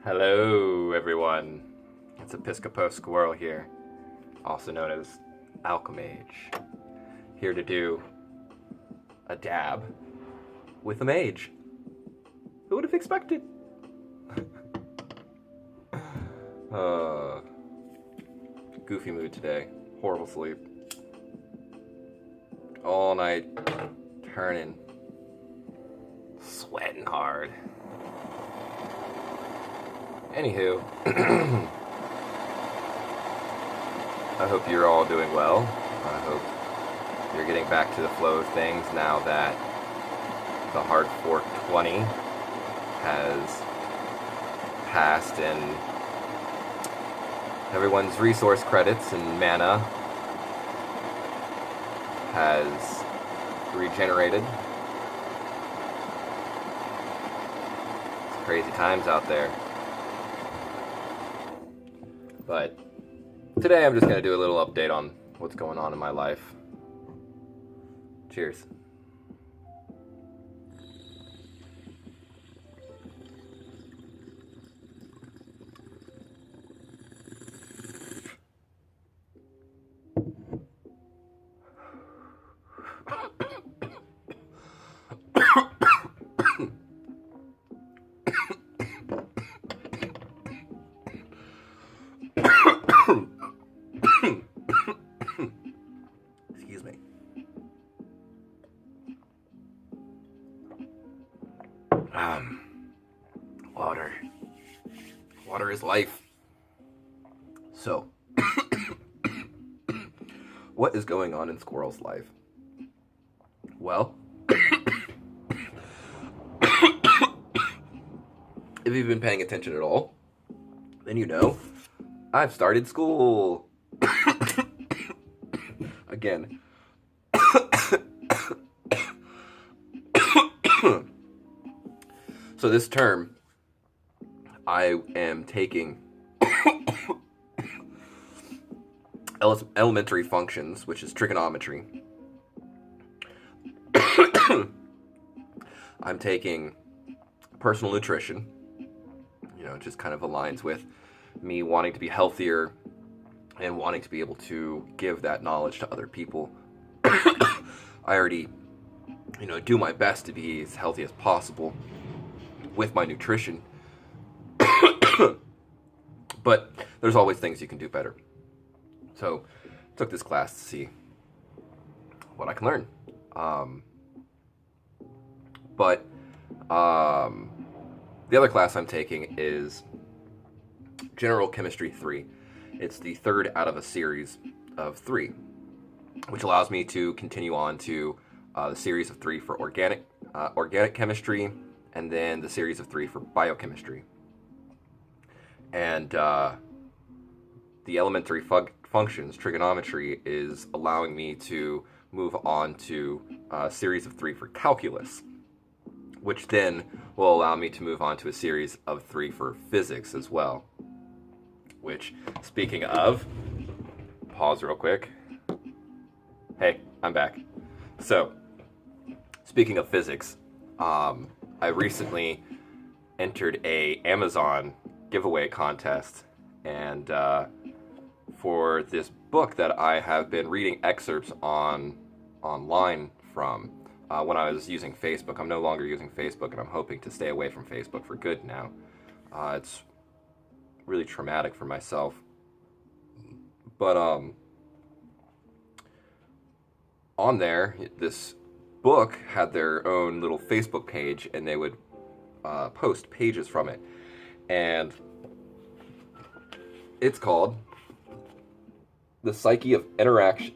Hello, everyone. It's Episcopo Squirrel here, also known as Alchemage, here to do a dab with a mage. Who would have expected? Goofy mood today. Horrible sleep. All night turning, sweating hard. Anywho, I hope you're all doing well. I hope you're getting back to the flow of things now that the Hard Fork 20 has passed and everyone's resource credits and mana has regenerated. It's crazy times out there. But today I'm just going to do a little update on what's going on in my life. Cheers. Excuse me. Water. Water is life. So, what is going on in Squirrel's life? Well, if you've been paying attention at all, then you know I've started school. Again. So this term, I am taking elementary functions, which is trigonometry. I'm taking personal nutrition. You know, it just kind of aligns with me wanting to be healthier and wanting to be able to give that knowledge to other people. I already, do my best to be as healthy as possible with my nutrition. But there's always things you can do better. So I took this class to see what I can learn. But the other class I'm taking is General Chemistry 3. It's the third out of a series of 3, which allows me to continue on to the series of 3 for organic chemistry, and then the series of 3 for biochemistry. And the elementary functions, trigonometry, is allowing me to move on to a series of 3 for calculus, which then will allow me to move on to a series of 3 for physics as well. Which, speaking of, pause real quick. Hey, I'm back. So, speaking of physics, I recently entered a Amazon giveaway contest, and for this book that I have been reading excerpts online from when I was using Facebook. I'm no longer using Facebook, and I'm hoping to stay away from Facebook for good now. It's really traumatic for myself. But on there, this book had their own little Facebook page, and they would post pages from it. And it's called The Psyche of Interaction,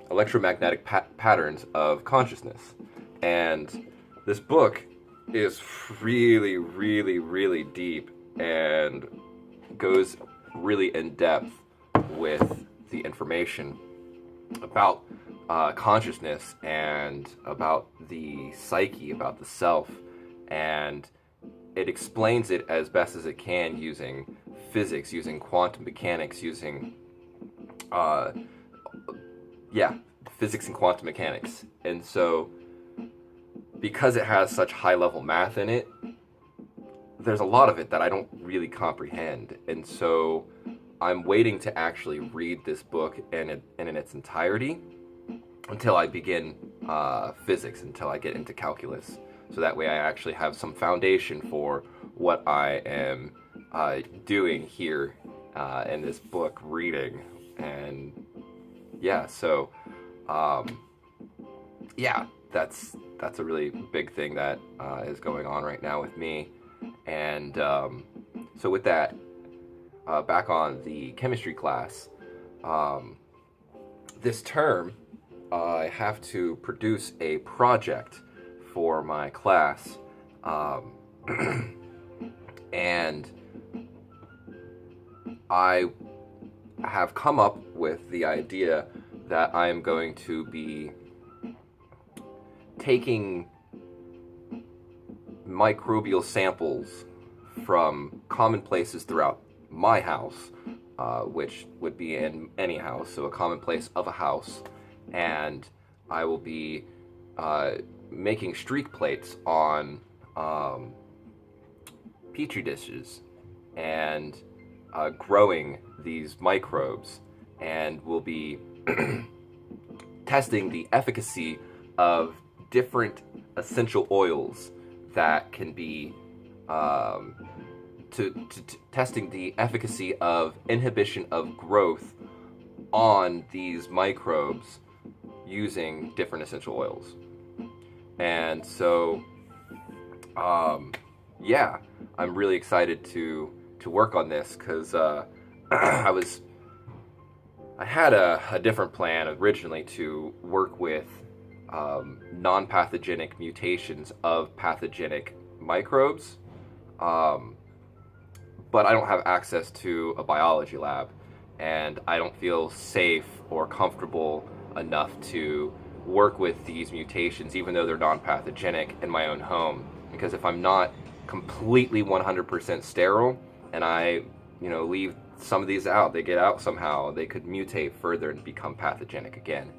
Electromagnetic Patterns of Consciousness. And this book is really, really, really deep and goes really in depth with the information about consciousness and about the psyche, about the self, and it explains it as best as it can using physics, using quantum mechanics, using physics and quantum mechanics. And so because it has such high level math in it, there's a lot of it that I don't really comprehend. And so I'm waiting to actually read this book in its entirety until I begin physics, until I get into calculus. So that way I actually have some foundation for what I am doing here in this book reading. And yeah, so yeah, that's a really big thing that is going on right now with me. And so with that, back on the chemistry class, this term I have to produce a project for my class, and I have come up with the idea that I am going to be taking microbial samples from common places throughout my house, which would be in any house, so a common place of a house, and I will be making streak plates on petri dishes and growing these microbes, and we'll be testing the efficacy of different essential oils that can be testing the efficacy of inhibition of growth on these microbes using different essential oils. And so yeah, I'm really excited to work on this, because I had a different plan originally to work with non-pathogenic mutations of pathogenic microbes, but I don't have access to a biology lab, and I don't feel safe or comfortable enough to work with these mutations, even though they're non-pathogenic, in my own home. Because if I'm not completely 100% sterile, and I, leave some of these out, they get out somehow, they could mutate further and become pathogenic again.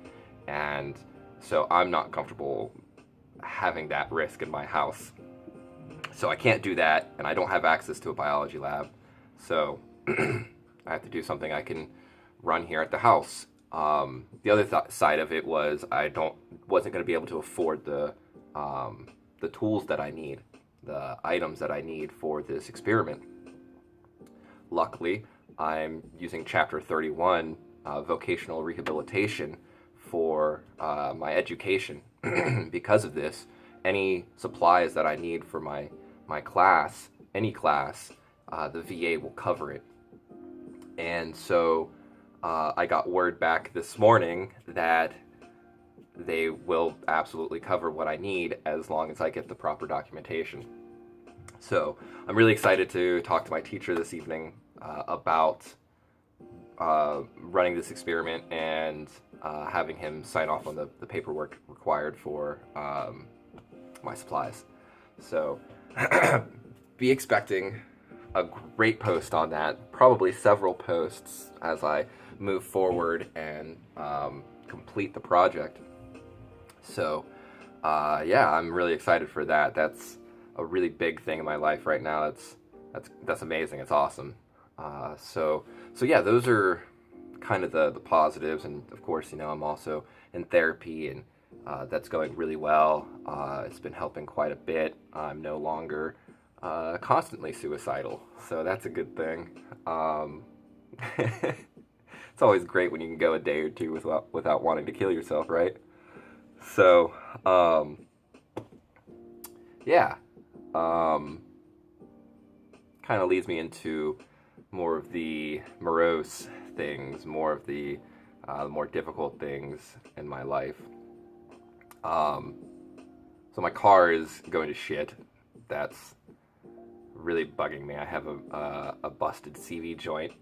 And so I'm not comfortable having that risk in my house. So I can't do that, and I don't have access to a biology lab. So I have to do something I can run here at the house. The other side of it was wasn't going to be able to afford the tools that I need, the items that I need for this experiment. Luckily, I'm using Chapter 31, vocational rehabilitation, for my education. Because of this, any supplies that I need for my class, any class, the VA will cover it. And so I got word back this morning that they will absolutely cover what I need as long as I get the proper documentation. So I'm really excited to talk to my teacher this evening about running this experiment and having him sign off on the paperwork required for my supplies. So be expecting a great post on that, probably several posts as I move forward and complete the project. So yeah, I'm really excited for that. That's a really big thing in my life right now. That's amazing. It's awesome. So yeah, those are kind of the positives. And of course, I'm also in therapy, and that's going really well. It's been helping quite a bit. I'm no longer constantly suicidal, so that's a good thing. It's always great when you can go a day or two without wanting to kill yourself, right? So yeah, kind of leads me into more of the morose things, more of the more difficult things in my life. So my car is going to shit. That's really bugging me. I have a busted CV joint.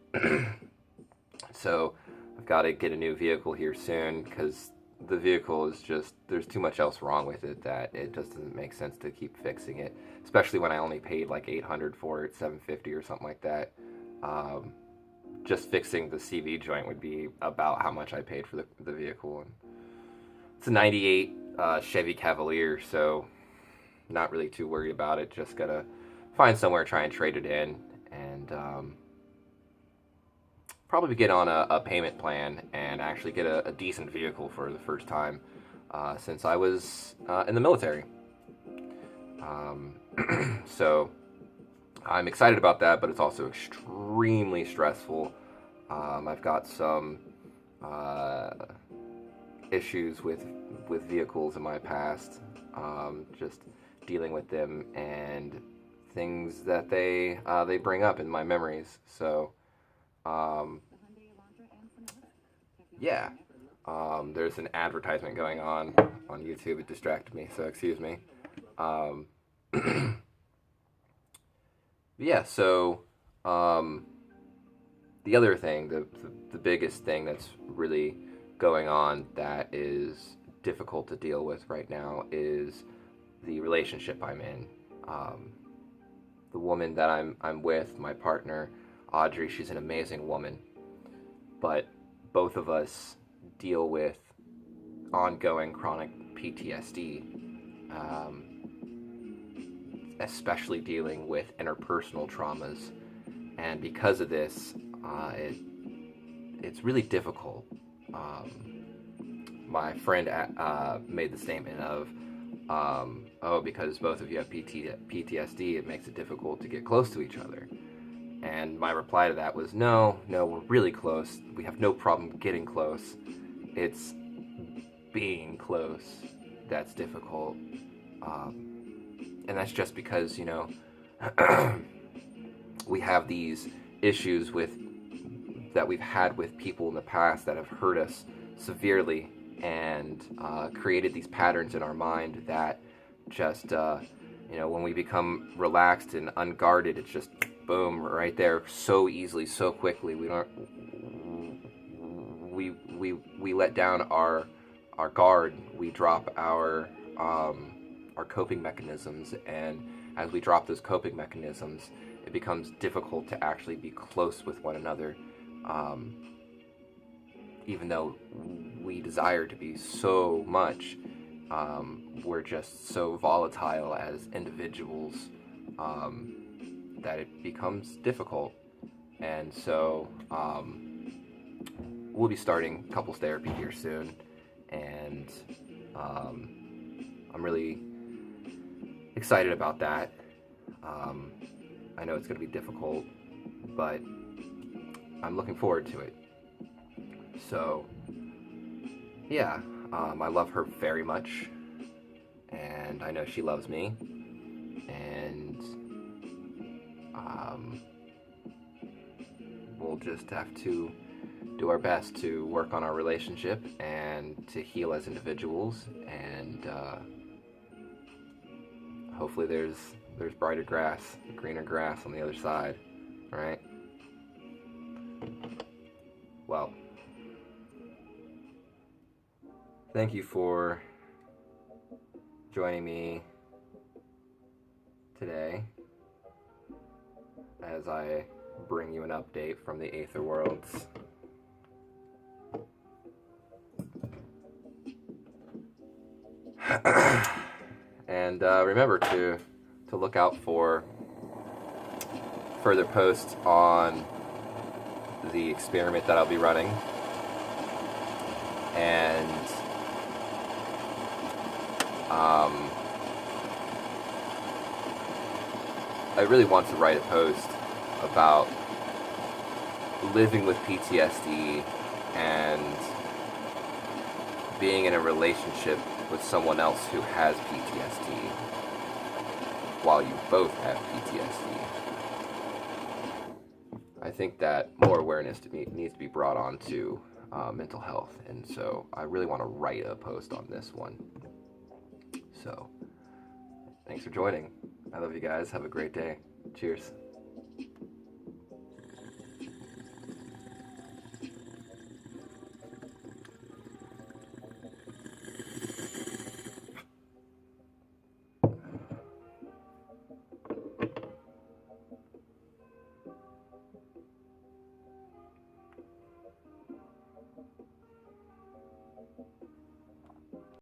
So I've got to get a new vehicle here soon, because the vehicle is just, there's too much else wrong with it that it just doesn't make sense to keep fixing it, especially when I only paid like $800 for it, $750 or something like that. Just fixing the CV joint would be about how much I paid for the vehicle. And it's a 98 Chevy Cavalier, so not really too worried about it. Just gotta find somewhere, try and trade it in, and probably get on a payment plan and actually get a decent vehicle for the first time since I was in the military. So I'm excited about that, but it's also extremely stressful. I've got some issues with vehicles in my past, just dealing with them and things that they bring up in my memories. So yeah, there's an advertisement going on YouTube. It distracted me, so excuse me. Yeah, so the other thing, the biggest thing that's really going on that is difficult to deal with right now is the relationship I'm in. The woman that I'm with, my partner, Audrey, she's an amazing woman, but both of us deal with ongoing chronic PTSD, especially dealing with interpersonal traumas, and because of this, it's really difficult. My friend made the statement of, oh, because both of you have PTSD, it makes it difficult to get close to each other. And my reply to that was, no, we're really close. We have no problem getting close. It's being close that's difficult. And that's just because, we have these issues that we've had with people in the past that have hurt us severely and created these patterns in our mind that just, when we become relaxed and unguarded, it's just boom, right there, so easily, so quickly. We let down our guard. We drop our coping mechanisms, and as we drop those coping mechanisms, it becomes difficult to actually be close with one another, even though we desire to be so much. We're just so volatile as individuals that it becomes difficult. And so we'll be starting couples therapy here soon, and I'm really excited about that. I know it's going to be difficult, but I'm looking forward to it. So yeah, I love her very much, and I know she loves me, and we'll just have to do our best to work on our relationship and to heal as individuals, and hopefully there's brighter grass, greener grass on the other side, right? Well, thank you for joining me today as I bring you an update from the Aether Worlds. And remember to look out for further posts on the experiment that I'll be running, and I really want to write a post about living with PTSD and being in a relationship with someone else who has PTSD while you both have PTSD. I think that more awareness needs to be brought on to mental health, and so I really want to write a post on this one. So, thanks for joining. I love you guys. Have a great day. Cheers.